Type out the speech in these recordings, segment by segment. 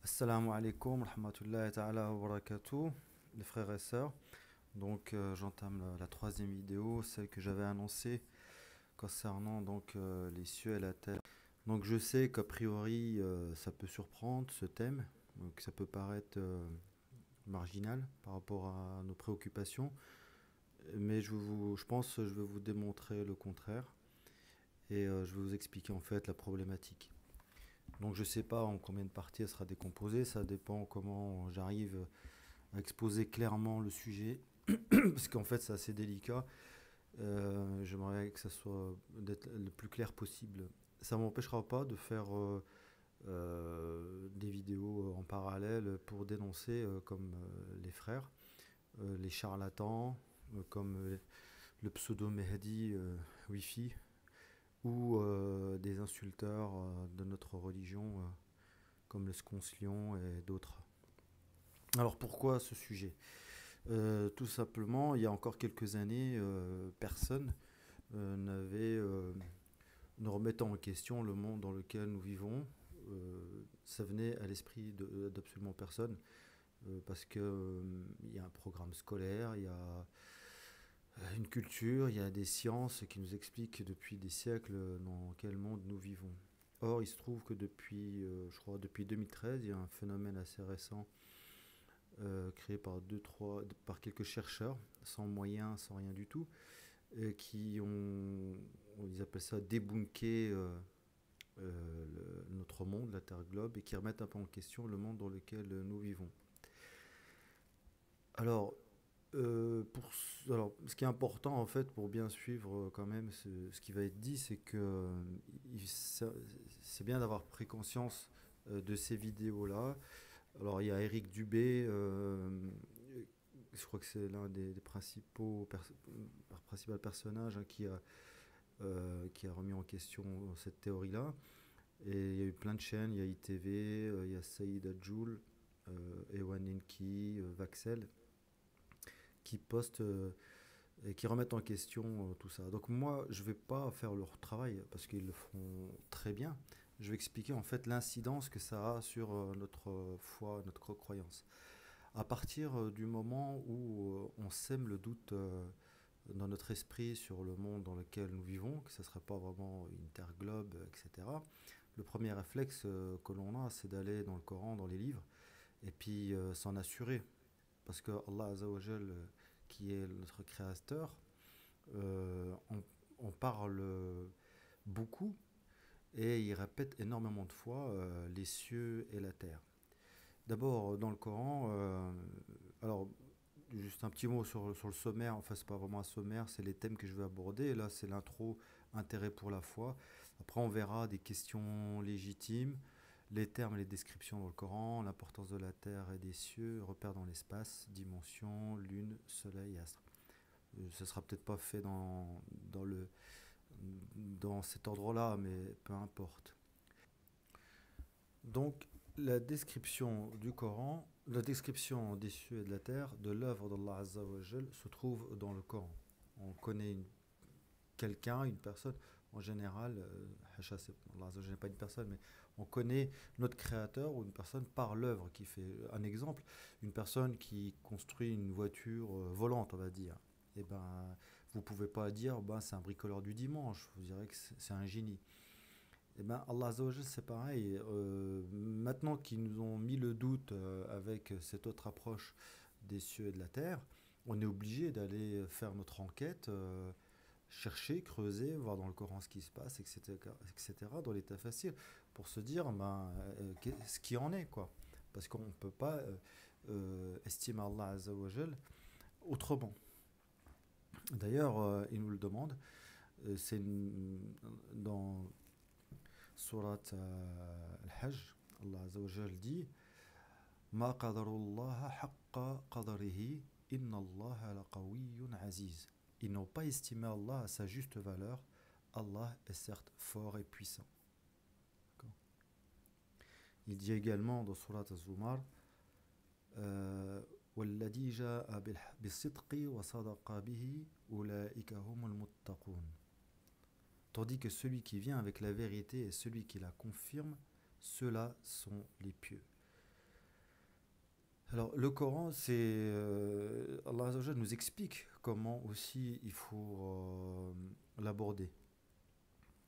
Assalamu alaikum, rahmatullahi ta'ala wa barakatuh, les frères et sœurs. J'entame la troisième vidéo, celle que j'avais annoncée concernant les cieux et la terre. Donc je sais qu'a priori ça peut surprendre ce thème, que ça peut paraître marginal par rapport à nos préoccupations, mais je pense que je vais vous démontrer le contraire et je vais vous expliquer en fait la problématique. Donc je ne sais pas en combien de parties elle sera décomposée, ça dépend comment j'arrive à exposer clairement le sujet, parce qu'en fait c'est assez délicat. J'aimerais que ça soit d'être le plus clair possible. Ça ne m'empêchera pas de faire des vidéos en parallèle pour dénoncer comme les frères, les charlatans, comme le pseudo Mehdi Wi-Fi, ou des insulteurs de notre religion comme le Sconcelion et d'autres. Alors pourquoi ce sujet? Tout simplement, il y a encore quelques années, personne n'avait, ne remettant en question le monde dans lequel nous vivons. Ça venait à l'esprit d'absolument personne, parce qu'il y a un programme scolaire, il y a une culture, il y a des sciences qui nous expliquent depuis des siècles dans quel monde nous vivons. Or, il se trouve que depuis, je crois, depuis 2013, il y a un phénomène assez récent créé par par quelques chercheurs, sans moyens, sans rien du tout, qui ont, ils appellent ça débunker notre monde, la Terre globe, et qui remettent un peu en question le monde dans lequel nous vivons. Alors, ce qui est important en fait pour bien suivre quand même ce qui va être dit, c'est que c'est bien d'avoir pris conscience de ces vidéos-là. Alors il y a Eric Dubé, je crois que c'est l'un des principaux personnages hein, qui a remis en question cette théorie-là. Et il y a eu plein de chaînes, il y a ITV, il y a Saïd Adjoul, Ewan Inki, Vaxel, qui postent et qui remettent en question tout ça. Donc moi, je ne vais pas faire leur travail parce qu'ils le font très bien. Je vais expliquer en fait l'incidence que ça a sur notre foi, notre croyance. À partir du moment où on sème le doute dans notre esprit sur le monde dans lequel nous vivons, que ce ne serait pas vraiment une terre globe, etc., le premier réflexe que l'on a, c'est d'aller dans le Coran, dans les livres, et puis s'en assurer. Parce que Allah Azzawajal, qui est notre créateur, on parle beaucoup et il répète énormément de fois les cieux et la terre. D'abord, dans le Coran, alors juste un petit mot sur le sommaire, enfin c'est pas vraiment un sommaire, c'est les thèmes que je vais aborder. Et là, c'est l'intro, intérêt pour la foi. Après, on verra des questions légitimes, les termes et les descriptions dans le Coran, l'importance de la terre et des cieux, repères dans l'espace, dimensions, lune, soleil, astre. Ce sera peut-être pas fait dans cet ordre-là, mais peu importe. Donc, la description du Coran, la description des cieux et de la terre, de l'œuvre d'Allah Azza wa Jal, se trouve dans le Coran. On connaît quelqu'un, une personne, en général, Hacha, Allah Azza wa Jal n'est pas une personne, mais on connaît notre créateur ou une personne par l'œuvre qui fait. Un exemple, une personne qui construit une voiture volante, on va dire. Eh ben, vous pouvez pas dire, ben, c'est un bricoleur du dimanche. Vous direz que c'est un génie. Eh ben, Allah Azzawajal, c'est pareil. Maintenant qu'ils nous ont mis le doute avec cette autre approche des cieux et de la terre, on est obligé d'aller faire notre enquête, chercher, creuser, voir dans le Coran ce qui se passe, etc., etc., dans l'état facile, pour se dire ben, ce qui en est, quoi. Parce qu'on ne peut pas estimer Allah Azzawajal autrement. D'ailleurs, il nous le demande, dans Surat Al-Hajj, Allah Azza wa Jal dit Ma qadarullah haqqa qadarihi inna Allah laqawiyyun aziz. Ils n'ont pas estimé Allah à sa juste valeur. Allah est certes fort et puissant. Il dit également dans Surat Az-Zumar والذي جاء بالصدق وصدق به أولئك هم المتقون. Tandis que celui qui vient avec la vérité et celui qui la confirme, ceux-là sont les pieux. Alors, le Coran, c'est Allah Azza wa Jalla nous explique comment aussi il faut l'aborder.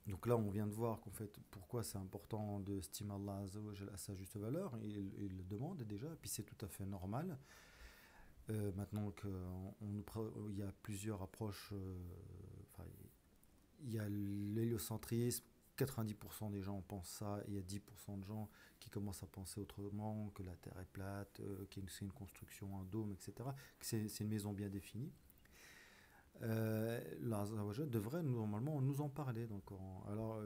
Donc là, on vient de voir qu'en fait, pourquoi c'est important de estimer Allah Azza wa Jalla à sa juste valeur. Il le demande déjà, et puis c'est tout à fait normal. Maintenant qu'il y a plusieurs approches, enfin, il y a l'héliocentrisme, 90% des gens pensent ça, et il y a 10% de gens qui commencent à penser autrement, que la Terre est plate, que c'est une construction, un dôme, etc., que c'est une maison bien définie. L'Azawajal devrait normalement nous en parler. Donc, alors,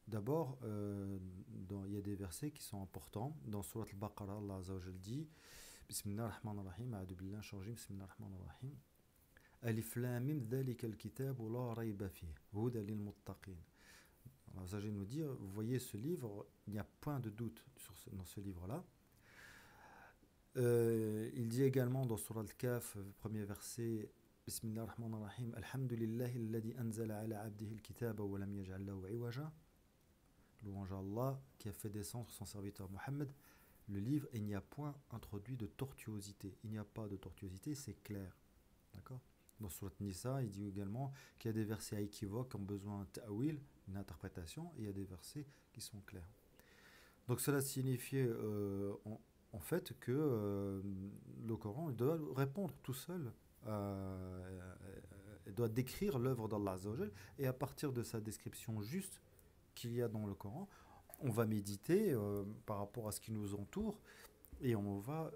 d'abord, il y a des versets qui sont importants. Dans Surat al-Baqarah, Allah Azawajal dit Bismillah ar-Rahman ar-Rahim, A'udhu billah, chargé, Bismillah ar-Rahman ar-Rahim. Alif Lam Mim, dhalika al-kitab la rayba fih, huda lil muttaqin. Alors, Azawajal nous dit vous voyez ce livre, il n'y a point de doute dans ce livre-là. Il dit également dans Surat al-Kaf, premier verset Bismillah ar-Rahman ar-Rahim Alhamdulillahi alladhi anzala ala abdihi al-kitaba wa lam yaj'al lahu iwaja. Louange à Allah qui a fait descendre son serviteur Mohammed le livre et il n'y a point introduit de tortuosité. Il n'y a pas de tortuosité, c'est clair. D'accord. Dans Surat Nisa, il dit également qu'il y a des versets à équivoque qui ont besoin d'un ta'wil, une interprétation, et il y a des versets qui sont clairs. Donc cela signifie en fait que le Coran doit répondre tout seul, doit décrire l'œuvre d'Allah Azza wa Jal, et à partir de sa description juste qu'il y a dans le Coran, on va méditer par rapport à ce qui nous entoure et on va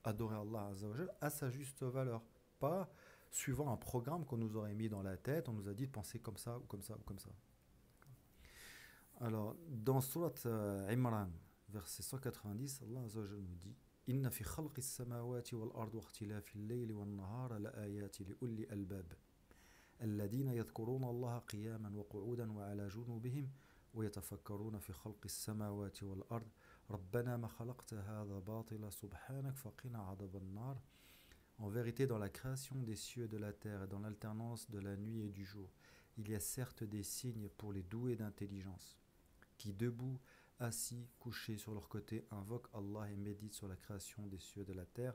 adorer Allah Azza wa Jal à sa juste valeur, pas suivant un programme qu'on nous aurait mis dans la tête, on nous a dit de penser comme ça ou comme ça ou comme ça. Alors, dans Surat Imran, verset 190, Allah Azza wa Jal nous dit Inna fi khalqis samawati wal ard wa ikhtilafi al-layli wan nahara la ayati li ulli albab الذين يذكرون الله قياما وقعودا وعلى جنوبهم ويتفكرون في خلق السماوات والأرض ربنا ما خلقت هذا باطلا سبحانك فقنا عذاب النار. En vérité, dans la création des cieux et de la terre et dans l'alternance de la nuit et du jour, il y a certes des signes pour les doués d'intelligence, qui debout, assis, couchés sur leur côté, invoquent Allah et méditent sur la création des cieux et de la terre.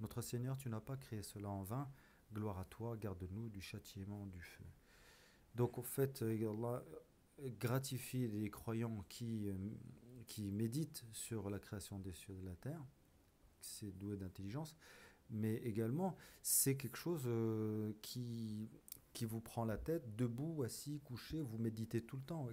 Notre Seigneur, tu n'as pas créé cela en vain. Gloire à toi, garde-nous du châtiment du feu. Donc, en fait, Allah gratifie les croyants qui méditent sur la création des cieux et de la terre, c'est doué d'intelligence, mais également, c'est quelque chose qui vous prend la tête, debout, assis, couché, vous méditez tout le temps.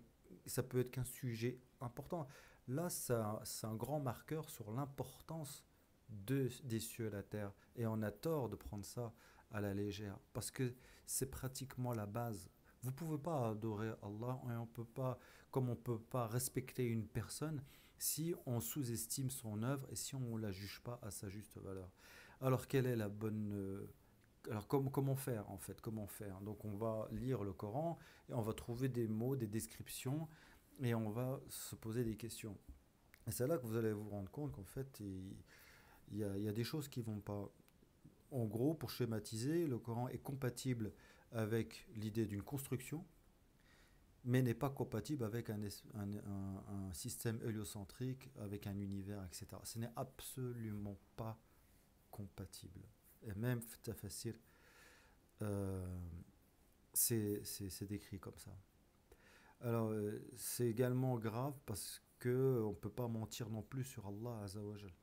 Ça peut être qu'un sujet important. Là, c'est un grand marqueur sur l'importance des cieux et la terre. Et on a tort de prendre ça à la légère, parce que c'est pratiquement la base. Vous ne pouvez pas adorer Allah et on peut pas, comme on ne peut pas respecter une personne si on sous-estime son œuvre et si on ne la juge pas à sa juste valeur. Alors quelle est la bonne... alors comment faire en fait. Comment faire. Donc on va lire le Coran et on va trouver des mots, des descriptions et on va se poser des questions. Et c'est là que vous allez vous rendre compte qu'en fait il y a des choses qui ne vont pas. En gros, pour schématiser, le Coran est compatible avec l'idée d'une construction, mais n'est pas compatible avec un système héliocentrique, avec un univers, etc. Ce n'est absolument pas compatible. Et même Tafasir, euh, c'est décrit comme ça. Alors, c'est également grave parce que on ne peut pas mentir non plus sur Allah Azawajal.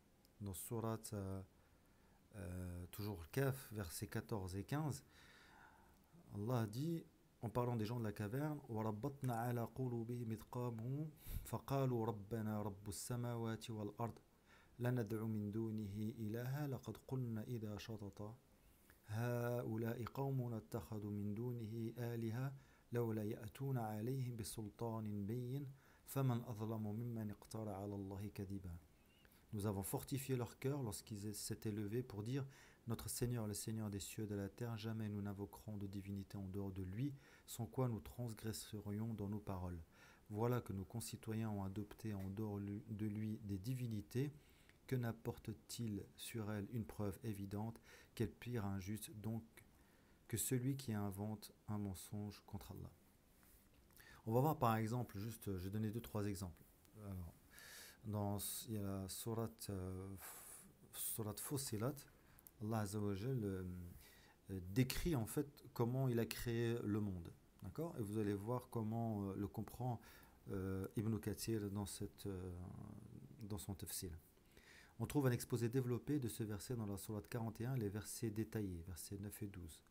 Dans Surat, toujours le Kaf, versets 14 et 15, Allah dit, en parlant des gens de la caverne, وَرَبَّطْنَا عَلَى قُلُوبِهِمْ إِذْ قَامُوا فَقَالُوا رَبَّنَا رَبُّ السَّمَاوَاتِ وَالْأَرْضِ لا ندع من دونه إلها لقد قلنا إذا شطط هؤلاء قوم اتخذوا من دونه آلهة لولا يأتون عليهم بسلطان بين فمن أظلم ممن اقترى على الله كذبا. Nous avons fortifié leur cœur lorsqu'ils s'étaient levés pour dire Notre Seigneur, le Seigneur des cieux et de la terre, jamais nous n'invoquerons de divinité en dehors de lui, sans quoi nous transgresserions dans nos paroles. Voilà que nos concitoyens ont adopté en dehors de lui des divinités. Que n'apporte-t-il sur elles une preuve évidente? Quel pire injuste donc que celui qui invente un mensonge contre Allah. On va voir par exemple, juste, je vais donner deux, trois exemples. Alors, il y a la sourate surat Fussilat, Allah Azza wa Jal, décrit en fait comment il a créé le monde. D'accord. Et vous allez voir comment le comprend Ibn Kathir dans son tafsir. On trouve un exposé développé de ce verset dans la sourate 41, les versets détaillés, versets 9 et 12.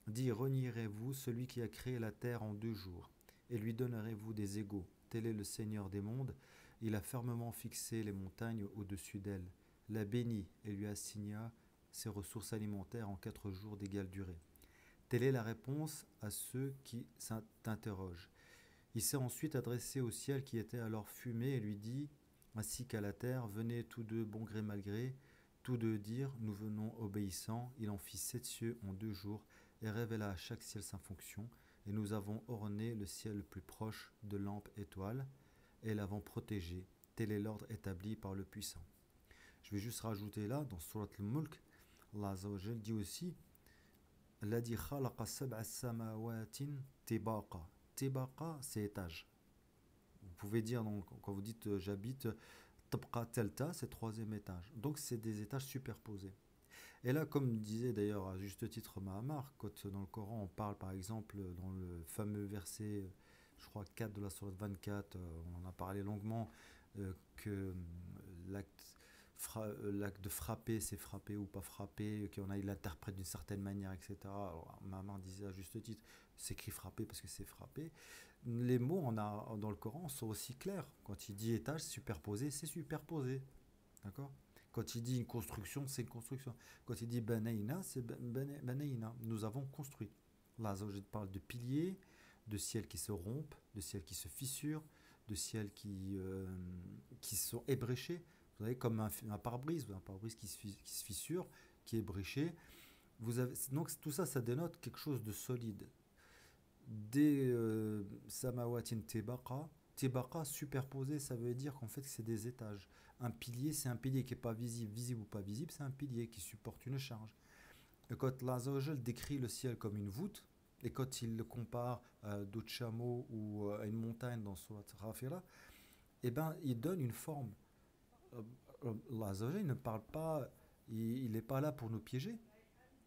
Dit, renierez-vous celui qui a créé la terre en 2 jours, et lui donnerez-vous des égaux. Tel est le Seigneur des mondes. Il a fermement fixé les montagnes au-dessus d'elle, la bénit et lui assigna ses ressources alimentaires en 4 jours d'égale durée. Telle est la réponse à ceux qui s'interrogent. Il s'est ensuite adressé au ciel qui était alors fumé et lui dit, ainsi qu'à la terre, venez tous deux bon gré mal gré, tous deux dirent, nous venons obéissants. Il en fit 7 cieux en 2 jours et révéla à chaque ciel sa fonction. Et nous avons orné le ciel le plus proche de lampes étoiles et l'avons protégé. Tel est l'ordre établi par le puissant. Je vais juste rajouter là, dans Surat al-Mulk, Allah Azza wa Jal dit aussi, Ladi khalaqa sab'a samawatin tibaqa. Tibaqa, c'est étage. Vous pouvez dire, donc, quand vous dites j'habite tabqa telta, c'est 3e étage. Donc c'est des étages superposés. Et là, comme disait d'ailleurs à juste titre Mahamar, quand dans le Coran on parle par exemple dans le fameux verset, je crois 4 de la sourate 24, on en a parlé longuement, que l'acte de frapper, c'est frapper ou pas frapper, il l'interprète d'une certaine manière, etc. Alors, Mahamar disait à juste titre, c'est écrit frapper parce que c'est frapper. Les mots dans le Coran sont aussi clairs. Quand il dit étage superposé, c'est superposé. D'accord. Quand il dit une construction, c'est une construction. Quand il dit banaïna, c'est banaïna. Nous avons construit. Là, je parle de piliers, de ciels qui se rompent, de ciels qui se fissurent, de ciels qui sont ébréchés. Vous savez, comme un pare-brise qui se fissure, qui est ébréché. Donc tout ça, ça dénote quelque chose de solide. Des samawatin tibaqa. Tibaqa superposé, ça veut dire qu'en fait c'est des étages. Un pilier, c'est un pilier qui n'est pas visible ou pas visible, c'est un pilier qui supporte une charge. Et quand l'Azawajal décrit le ciel comme une voûte, et quand il le compare à d'autres chameaux ou à une montagne dans Surat Ghafira, eh ben, il donne une forme. L'Azawajal ne parle pas, il n'est pas là pour nous piéger.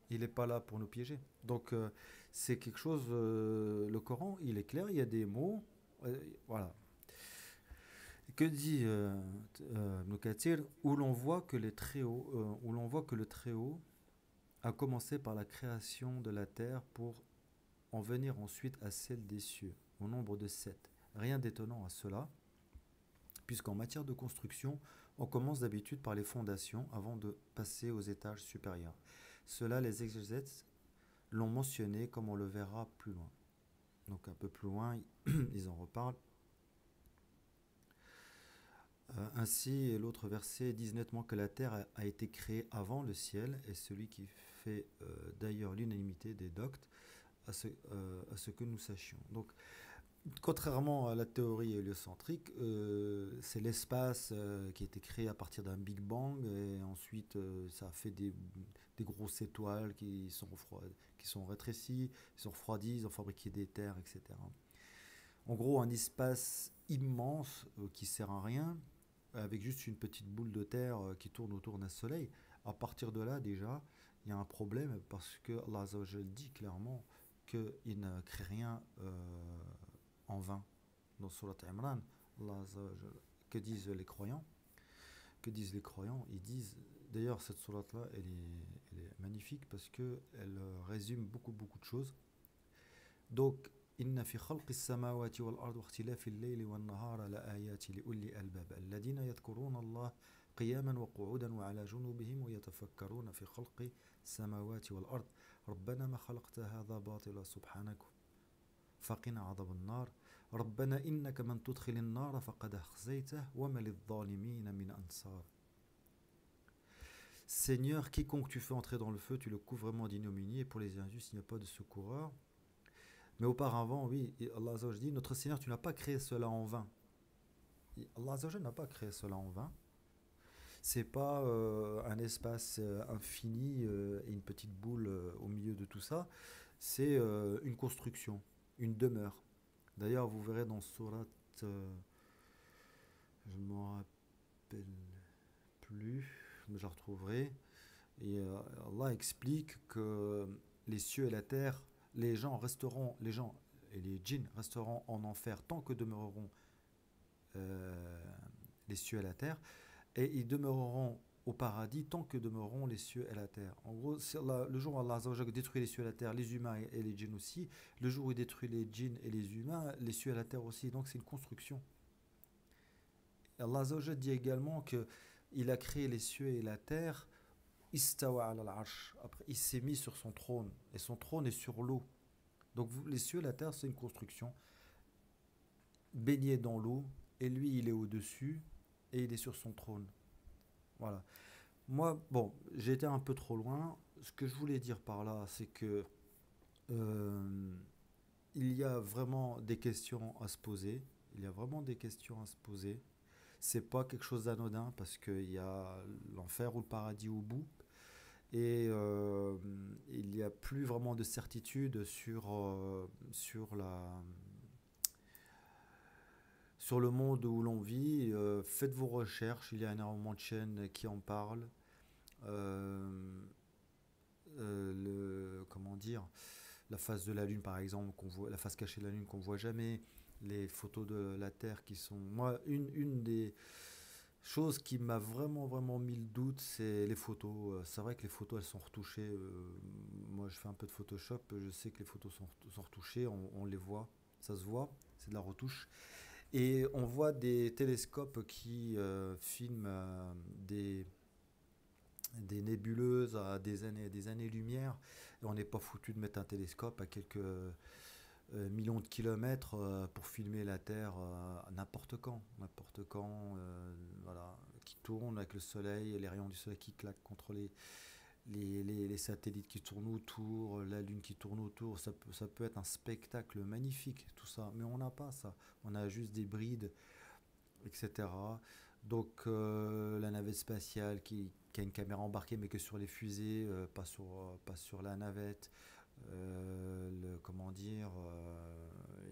Il n'est pas là pour nous piéger. Donc c'est quelque chose, le Coran, il est clair, il y a des mots, voilà. Que dit Ibn Kathir, où l'on voit que le Très-Haut a commencé par la création de la terre pour en venir ensuite à celle des cieux, au nombre de 7. Rien d'étonnant à cela, puisqu'en matière de construction, on commence d'habitude par les fondations avant de passer aux étages supérieurs. Cela, les exégètes l'ont mentionné comme on le verra plus loin. Donc un peu plus loin, ils en reparlent. Ainsi, l'autre verset dit nettement que la terre a été créée avant le ciel, et celui qui fait d'ailleurs l'unanimité des doctes à ce que nous sachions. Donc, contrairement à la théorie héliocentrique, c'est l'espace qui a été créé à partir d'un Big Bang, et ensuite ça a fait des grosses étoiles qui sont rétrécies, qui sont refroidies, ils ont fabriqué des terres, etc. En gros, un espace immense qui sert à rien, avec juste une petite boule de terre qui tourne autour d'un soleil. À partir de là, déjà, il y a un problème parce que Allah Azza wa Jal dit clairement qu'il ne crée rien en vain. Dans Surat Imran, Allah Azza wa Jal, que disent les croyants? Que disent les croyants? Ils disent, d'ailleurs, cette sourate-là, elle est magnifique parce qu'elle résume beaucoup de choses. Donc, إن في خلق السماوات والأرض واختلاف الليل والنهار لآيات لأولي الألباب الذين يذكرون الله قياما وقعودا وعلى جنوبهم ويتفكرون في خلق السماوات والأرض ربنا ما خلقت هذا باطلا سبحانك فقنا عذاب النار ربنا إنك من تدخل النار فقد أخزيته وما للظالمين من أنصار. Seigneur, quiconque tu fais entrer dans le feu, tu le couvres vraiment d'ignominie, et pour les injustes, il n'y a pas de secoureur. Mais auparavant, oui, Allah Azza wa Jalla dit, notre Seigneur, tu n'as pas créé cela en vain. Allah Azza wa Jalla n'a pas créé cela en vain. C'est pas un espace infini et une petite boule au milieu de tout ça. C'est une construction, une demeure. D'ailleurs, vous verrez dans Surat, je m'en rappelle, plus, mais je la retrouverai. Et Allah explique que les cieux et la terre, les gens et les djinns resteront en enfer tant que demeureront euh, les cieux et la terre, et ils demeureront au paradis tant que demeureront les cieux et la terre. En gros, le jour où Allah Azza wa Jalla détruit les cieux et la terre, les humains et les djinns aussi, le jour où il détruit les djinns et les humains, les cieux et la terre aussi. Donc c'est une construction. Et Allah Azza wa Jalla dit également que il a créé les cieux et la terre. Istawa al arsh. Après, il s'est mis sur son trône. Et son trône est sur l'eau. Donc les cieux et la terre, c'est une construction baignée dans l'eau. Et lui, il est au-dessus. Et il est sur son trône. Voilà. Moi, bon, j'ai été un peu trop loin. Ce que je voulais dire par là, c'est que euh, il y a vraiment des questions à se poser. Il y a vraiment des questions à se poser. C'est pas quelque chose d'anodin parce qu'il y a l'enfer ou le paradis au bout. Et il n'y a plus vraiment de certitude sur le monde où l'on vit. Faites vos recherches, il y a énormément de chaînes qui en parlent. Euh, comment dire, la face de la Lune par exemple, qu'on voit, la face cachée de la Lune qu'on voit jamais, les photos de la Terre qui sont... Moi, une des chose qui m'a vraiment mis le doute, c'est les photos. C'est vrai que les photos, elles sont retouchées. Moi, je fais un peu de Photoshop. Je sais que les photos sont retouchées. On les voit. Ça se voit. C'est de la retouche. Et on voit des télescopes qui filment des nébuleuses à des années-lumière. Et on n'est pas foutu de mettre un télescope à quelques millions de kilomètres pour filmer la Terre n'importe quand, voilà, qui tourne avec le soleil, les rayons du soleil qui claquent contre les satellites qui tournent autour, la Lune qui tourne autour. Ça peut être un spectacle magnifique, tout ça, mais on n'a pas ça. On a juste des brides, etc. Donc la navette spatiale qui a une caméra embarquée, mais que sur les fusées, pas sur la navette. Comment dire,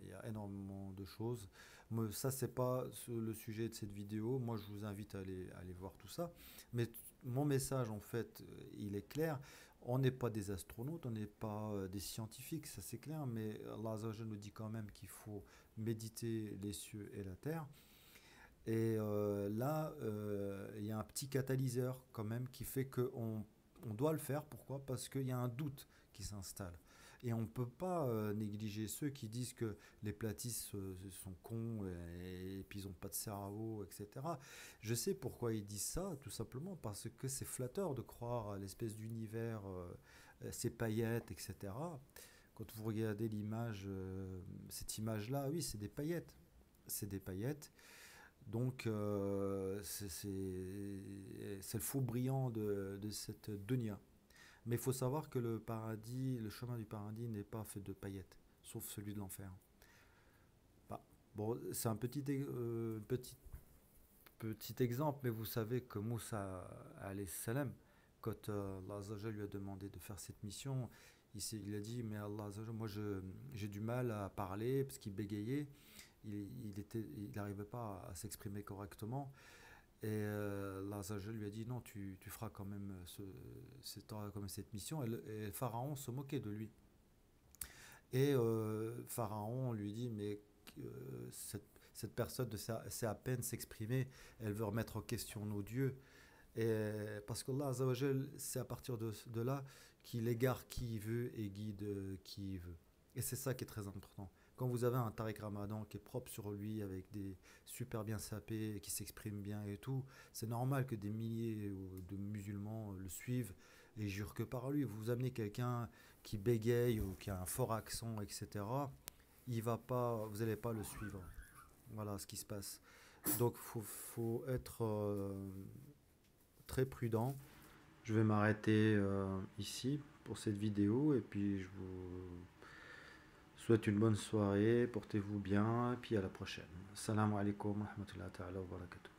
il y a énormément de choses. Mais ça, c'est pas le sujet de cette vidéo. Moi, je vous invite à aller voir tout ça. Mais mon message, en fait, il est clair. On n'est pas des astronautes, on n'est pas des scientifiques, ça c'est clair, mais Allah Azza wa Jalla nous dit quand même qu'il faut méditer les cieux et la terre. Et là, il y a un petit catalyseur quand même qui fait qu'on on doit le faire. Pourquoi? Parce qu'il y a un doute qui s'installe. Et on ne peut pas négliger ceux qui disent que les platistes sont cons et puis ils n'ont pas de cerveau, etc. Je sais pourquoi ils disent ça, tout simplement parce que c'est flatteur de croire à l'espèce d'univers, ces paillettes, etc. Quand vous regardez l'image, cette image-là, oui, c'est des paillettes. C'est des paillettes. Donc, c'est le faux brillant de cette dunya. Mais il faut savoir que le paradis, le chemin du paradis n'est pas fait de paillettes, sauf celui de l'enfer. Bah, bon, c'est un petit exemple, mais vous savez que Moussa alayhi salam, quand Allah Azza wa Jalla lui a demandé de faire cette mission, il a dit, mais Allah Azza wa Jalla, moi j'ai du mal à parler parce qu'il bégayait, il n'arrivait pas à s'exprimer correctement. Et Allah Azza wa Jalla lui a dit, non, tu feras quand même, quand même cette mission. Et Pharaon se moquait de lui. Et Pharaon lui dit, mais cette personne sait à peine s'exprimer, elle veut remettre en question nos dieux. Et parce qu'Allah Azza wa Jal, c'est à partir de là qu'il égare qui il veut et guide qui il veut. Et c'est ça qui est très important. Quand vous avez un Tariq Ramadan qui est propre sur lui, avec des super bien sapés, qui s'exprime bien et tout, c'est normal que des milliers de musulmans le suivent et jurent que par lui. Vous amenez quelqu'un qui bégaye ou qui a un fort accent, etc. Il va pas, vous n'allez pas le suivre. Voilà ce qui se passe. Donc faut être très prudent. Je vais m'arrêter ici pour cette vidéo et puis je vous souhaite une bonne soirée, portez-vous bien et puis à la prochaine. Assalamu alaikum wa rahmatullahi wa barakatuh.